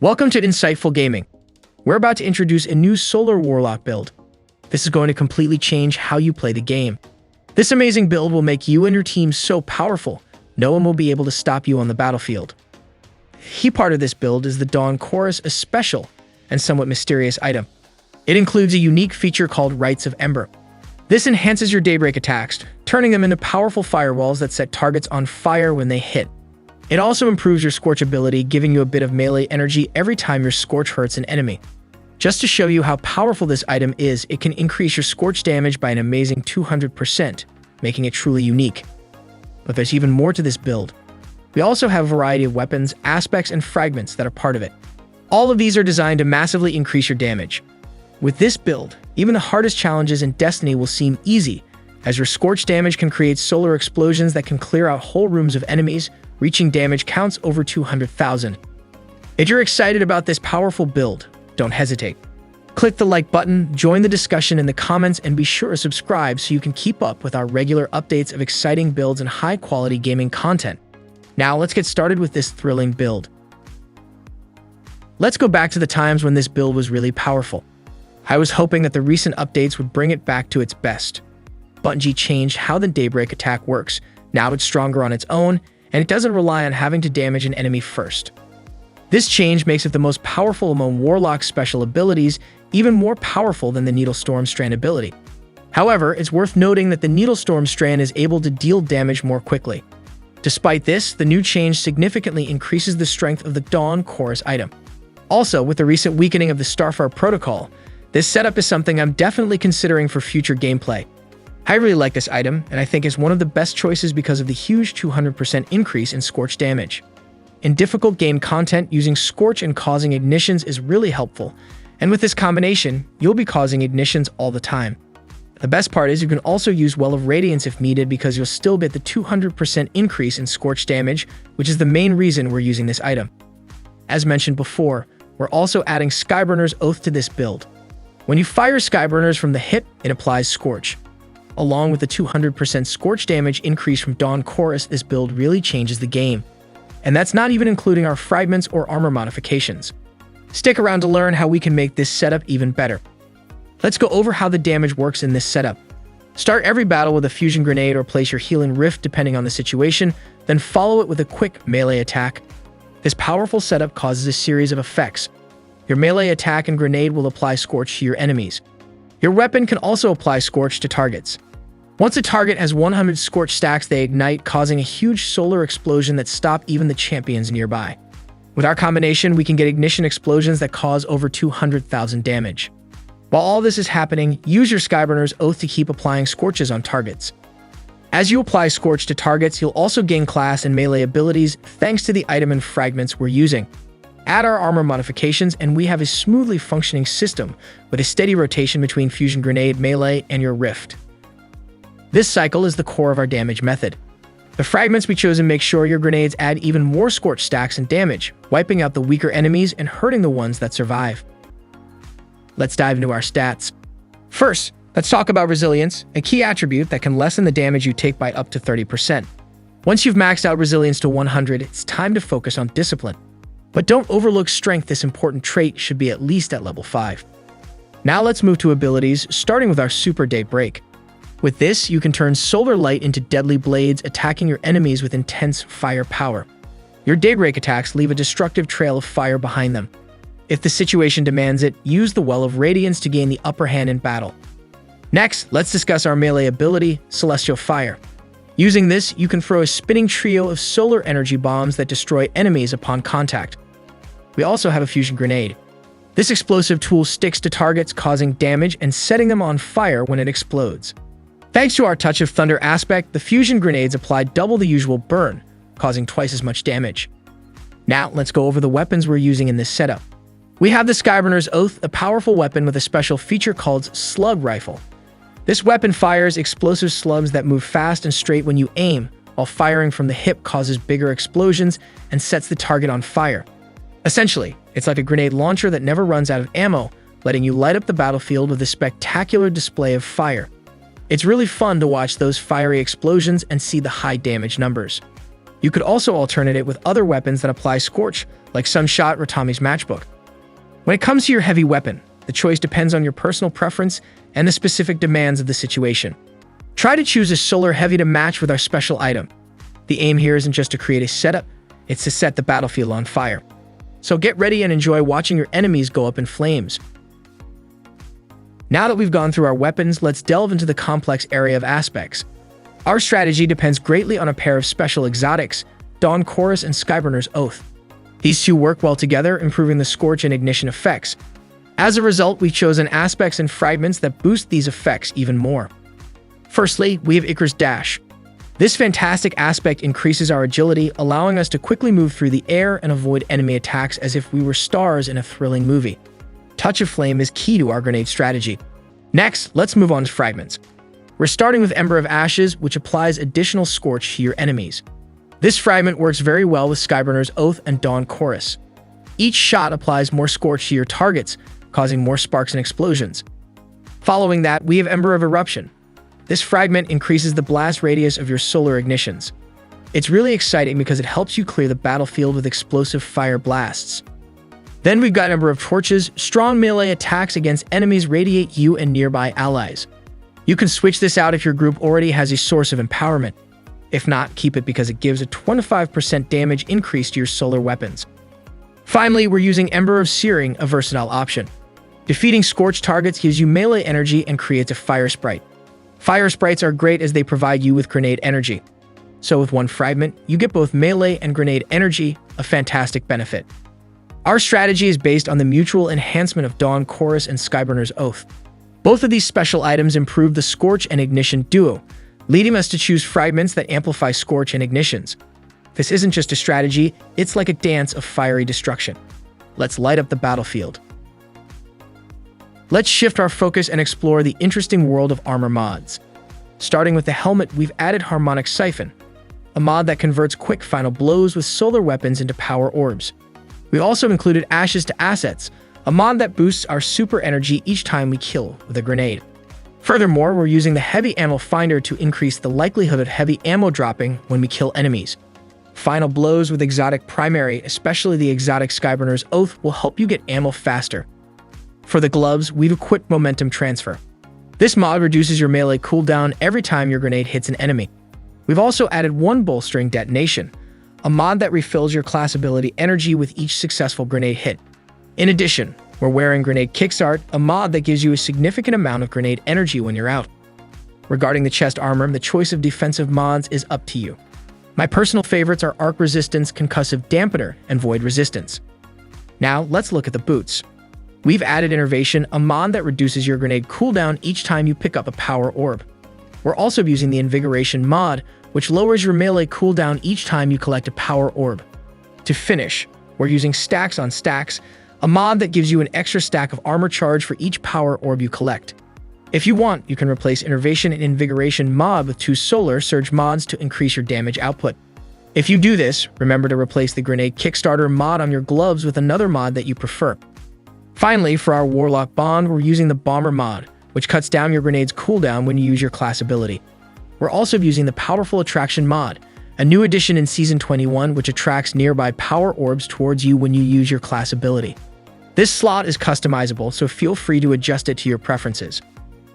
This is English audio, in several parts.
Welcome to Insightful Gaming. We're about to introduce a new Solar Warlock build. This is going to completely change how you play the game. This amazing build will make you and your team so powerful, no one will be able to stop you on the battlefield. Key part of this build is the 𝗕𝗘𝗖𝗢𝗠𝗘 𝗔, a special and somewhat mysterious item. It includes a unique feature called Rites of Ember. This enhances your daybreak attacks, turning them into powerful firewalls that set targets on fire when they hit. It also improves your Scorch ability, giving you a bit of melee energy every time your Scorch hurts an enemy. Just to show you how powerful this item is, it can increase your Scorch damage by an amazing 200%, making it truly unique. But there's even more to this build. We also have a variety of weapons, aspects, and fragments that are part of it. All of these are designed to massively increase your damage. With this build, even the hardest challenges in Destiny will seem easy, as your Scorch damage can create solar explosions that can clear out whole rooms of enemies, reaching damage counts over 200,000. If you're excited about this powerful build, don't hesitate. Click the like button, join the discussion in the comments, and be sure to subscribe so you can keep up with our regular updates of exciting builds and high-quality gaming content. Now let's get started with this thrilling build. Let's go back to the times when this build was really powerful. I was hoping that the recent updates would bring it back to its best. Bungie changed how the daybreak attack works. Now it's stronger on its own, and it doesn't rely on having to damage an enemy first. This change makes it the most powerful among Warlock's special abilities, even more powerful than the Needlestorm Strand ability. However, it's worth noting that the Needlestorm Strand is able to deal damage more quickly. Despite this, the new change significantly increases the strength of the 𝗕𝗘𝗖𝗢𝗠𝗘 item. Also, with the recent weakening of the Starfire protocol, this setup is something I'm definitely considering for future gameplay. I really like this item, and I think it's one of the best choices because of the huge 200% increase in Scorch damage. In difficult game content, using Scorch and causing ignitions is really helpful, and with this combination, you'll be causing ignitions all the time. The best part is you can also use Well of Radiance if needed because you'll still get the 200% increase in Scorch damage, which is the main reason we're using this item. As mentioned before, we're also adding Skyburner's Oath to this build. When you fire Skyburners from the hip, it applies Scorch. Along with the 200% Scorch damage increase from 𝗕𝗘𝗖𝗢𝗠𝗘, this build really changes the game. And that's not even including our fragments or armor modifications. Stick around to learn how we can make this setup even better. Let's go over how the damage works in this setup. Start every battle with a fusion grenade or place your healing rift depending on the situation, then follow it with a quick melee attack. This powerful setup causes a series of effects. Your melee attack and grenade will apply Scorch to your enemies. Your weapon can also apply Scorch to targets. Once a target has 100 Scorch stacks, they ignite, causing a huge solar explosion that stop even the champions nearby. With our combination, we can get ignition explosions that cause over 200,000 damage. While all this is happening, use your Skyburner's Oath to keep applying Scorches on targets. As you apply Scorch to targets, you'll also gain class and melee abilities thanks to the item and fragments we're using. Add our armor modifications and we have a smoothly functioning system with a steady rotation between fusion grenade, melee, and your rift. This cycle is the core of our damage method. The fragments we chosen make sure your grenades add even more Scorch stacks and damage, wiping out the weaker enemies and hurting the ones that survive. Let's dive into our stats. First, let's talk about Resilience, a key attribute that can lessen the damage you take by up to 30%. Once you've maxed out Resilience to 100, it's time to focus on Discipline. But don't overlook Strength, this important trait should be at least at level 5. Now let's move to abilities, starting with our Super Daybreak. With this, you can turn Solar Light into deadly blades, attacking your enemies with intense fire power. Your Daybreak attacks leave a destructive trail of fire behind them. If the situation demands it, use the Well of Radiance to gain the upper hand in battle. Next, let's discuss our melee ability, Celestial Fire. Using this, you can throw a spinning trio of solar energy bombs that destroy enemies upon contact. We also have a fusion grenade. This explosive tool sticks to targets, causing damage and setting them on fire when it explodes. Thanks to our Touch of Thunder aspect, the fusion grenades apply double the usual burn, causing twice as much damage. Now, let's go over the weapons we're using in this setup. We have the Skyburner's Oath, a powerful weapon with a special feature called Slug Rifle. This weapon fires explosive slugs that move fast and straight when you aim, while firing from the hip causes bigger explosions and sets the target on fire. Essentially, it's like a grenade launcher that never runs out of ammo, letting you light up the battlefield with a spectacular display of fire. It's really fun to watch those fiery explosions and see the high damage numbers. You could also alternate it with other weapons that apply Scorch, like Sunshot or Tommy's Matchbook. When it comes to your heavy weapon, the choice depends on your personal preference and the specific demands of the situation. Try to choose a solar heavy to match with our special item. The aim here isn't just to create a setup, it's to set the battlefield on fire. So get ready and enjoy watching your enemies go up in flames. Now that we've gone through our weapons, let's delve into the complex area of aspects. Our strategy depends greatly on a pair of special exotics, 𝗕𝗘𝗖𝗢𝗠𝗘 and Skyburner's Oath. These two work well together, improving the Scorch and Ignition effects. As a result, we've chosen aspects and fragments that boost these effects even more. Firstly, we have 𝗕𝗘𝗖𝗢𝗠𝗘 𝗔. This fantastic aspect increases our agility, allowing us to quickly move through the air and avoid enemy attacks as if we were stars in a thrilling movie. Touch of Flame is key to our grenade strategy. Next, let's move on to fragments. We're starting with Ember of Ashes, which applies additional Scorch to your enemies. This fragment works very well with Skyburner's Oath and 𝗕𝗘𝗠𝗘. Each shot applies more Scorch to your targets, causing more sparks and explosions. Following that, we have Ember of Eruption. This fragment increases the blast radius of your solar ignitions. It's really exciting because it helps you clear the battlefield with explosive fire blasts. Then we've got Ember of Torches. Strong melee attacks against enemies radiate you and nearby allies. You can switch this out if your group already has a source of empowerment. If not, keep it because it gives a 25% damage increase to your solar weapons. Finally, we're using Ember of Searing, a versatile option. Defeating Scorch targets gives you melee energy and creates a fire sprite. Fire sprites are great as they provide you with grenade energy. So with one fragment, you get both melee and grenade energy, a fantastic benefit. Our strategy is based on the mutual enhancement of 𝗕𝗘𝗠𝗘 and Skyburner's Oath. Both of these special items improve the Scorch and Ignition duo, leading us to choose fragments that amplify Scorch and Ignitions. This isn't just a strategy, it's like a dance of fiery destruction. Let's light up the battlefield. Let's shift our focus and explore the interesting world of armor mods. Starting with the helmet, we've added Harmonic Siphon, a mod that converts quick final blows with solar weapons into power orbs. We also included Ashes to Assets, a mod that boosts our super energy each time we kill with a grenade. Furthermore, we're using the Heavy Ammo Finder to increase the likelihood of heavy ammo dropping when we kill enemies. Final blows with exotic primary, especially the exotic Skyburner's Oath, will help you get ammo faster. For the gloves, we've equipped Momentum Transfer. This mod reduces your melee cooldown every time your grenade hits an enemy. We've also added One Bolstering Detonation, a mod that refills your class ability energy with each successful grenade hit. In addition, we're wearing Grenade Kickstart, a mod that gives you a significant amount of grenade energy when you're out. Regarding the chest armor, the choice of defensive mods is up to you. My personal favorites are Arc Resistance, Concussive Dampener, and Void Resistance. Now, let's look at the boots. We've added Innervation, a mod that reduces your grenade cooldown each time you pick up a power orb. We're also using the Invigoration mod, which lowers your melee cooldown each time you collect a power orb. To finish, we're using Stacks on Stacks, a mod that gives you an extra stack of armor charge for each power orb you collect. If you want, you can replace Innervation and Invigoration mod with 2 Solar Surge mods to increase your damage output. If you do this, remember to replace the Grenade Kickstarter mod on your gloves with another mod that you prefer. Finally, for our Warlock Bond, we're using the Bomber mod, which cuts down your grenade's cooldown when you use your class ability. We're also using the Powerful Attraction mod, a new addition in Season 21 which attracts nearby power orbs towards you when you use your class ability. This slot is customizable, so feel free to adjust it to your preferences.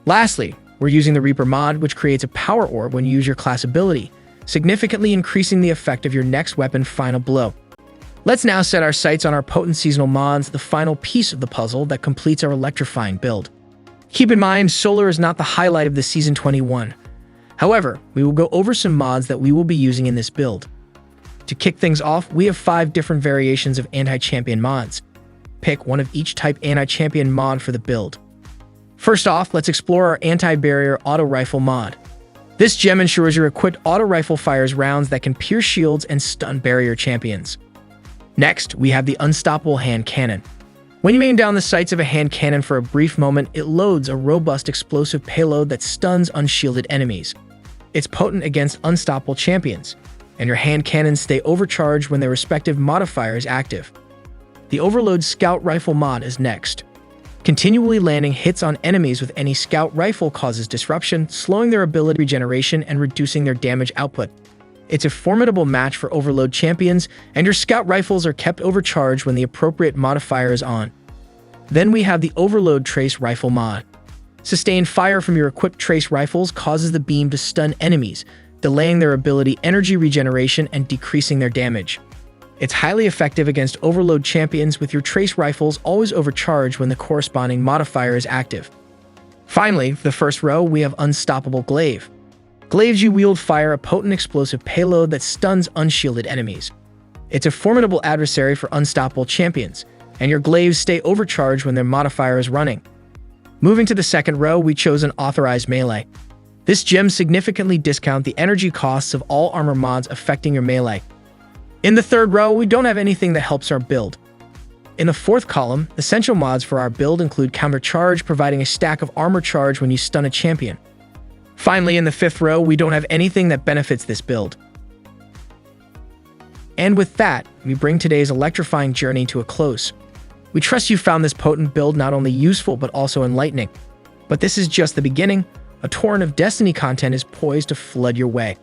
Lastly, we're using the Reaper mod, which creates a power orb when you use your class ability, significantly increasing the effect of your next weapon final blow. Let's now set our sights on our potent seasonal mods, the final piece of the puzzle that completes our electrifying build. Keep in mind, solar is not the highlight of the Season 21. However, we will go over some mods that we will be using in this build. To kick things off, we have 5 different variations of anti-champion mods. Pick one of each type anti-champion mod for the build. First off, let's explore our anti-barrier auto rifle mod. This gem ensures your equipped auto rifle fires rounds that can pierce shields and stun barrier champions. Next, we have the unstoppable hand cannon. When you aim down the sights of a hand cannon for a brief moment, it loads a robust explosive payload that stuns unshielded enemies. It's potent against unstoppable champions, and your hand cannons stay overcharged when their respective modifier is active. The Overload Scout Rifle mod is next. Continually landing hits on enemies with any scout rifle causes disruption, slowing their ability regeneration and reducing their damage output. It's a formidable match for overload champions, and your scout rifles are kept overcharged when the appropriate modifier is on. Then we have the Overload Trace Rifle mod. Sustained fire from your equipped trace rifles causes the beam to stun enemies, delaying their ability energy regeneration and decreasing their damage. It's highly effective against overload champions, with your trace rifles always overcharged when the corresponding modifier is active. Finally, for the first row, we have Unstoppable Glaive. Glaives you wield fire a potent explosive payload that stuns unshielded enemies. It's a formidable adversary for unstoppable champions, and your glaives stay overcharged when their modifier is running. Moving to the second row, we chose an Authorized Melee. This gem significantly discounts the energy costs of all armor mods affecting your melee. In the third row, we don't have anything that helps our build. In the fourth column, essential mods for our build include Counter Charge, providing a stack of armor charge when you stun a champion. Finally, in the fifth row, we don't have anything that benefits this build. And with that, we bring today's electrifying journey to a close. We trust you found this potent build not only useful but also enlightening. But this is just the beginning. A torrent of Destiny content is poised to flood your way.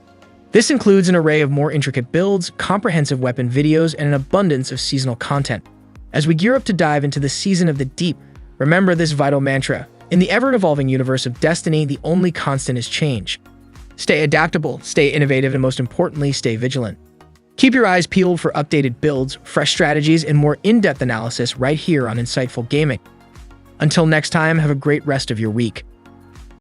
This includes an array of more intricate builds, comprehensive weapon videos, and an abundance of seasonal content. As we gear up to dive into the Season of the Deep, remember this vital mantra. In the ever-evolving universe of Destiny, the only constant is change. Stay adaptable, stay innovative, and most importantly, stay vigilant. Keep your eyes peeled for updated builds, fresh strategies, and more in-depth analysis right here on Insightful Gaming. Until next time, have a great rest of your week.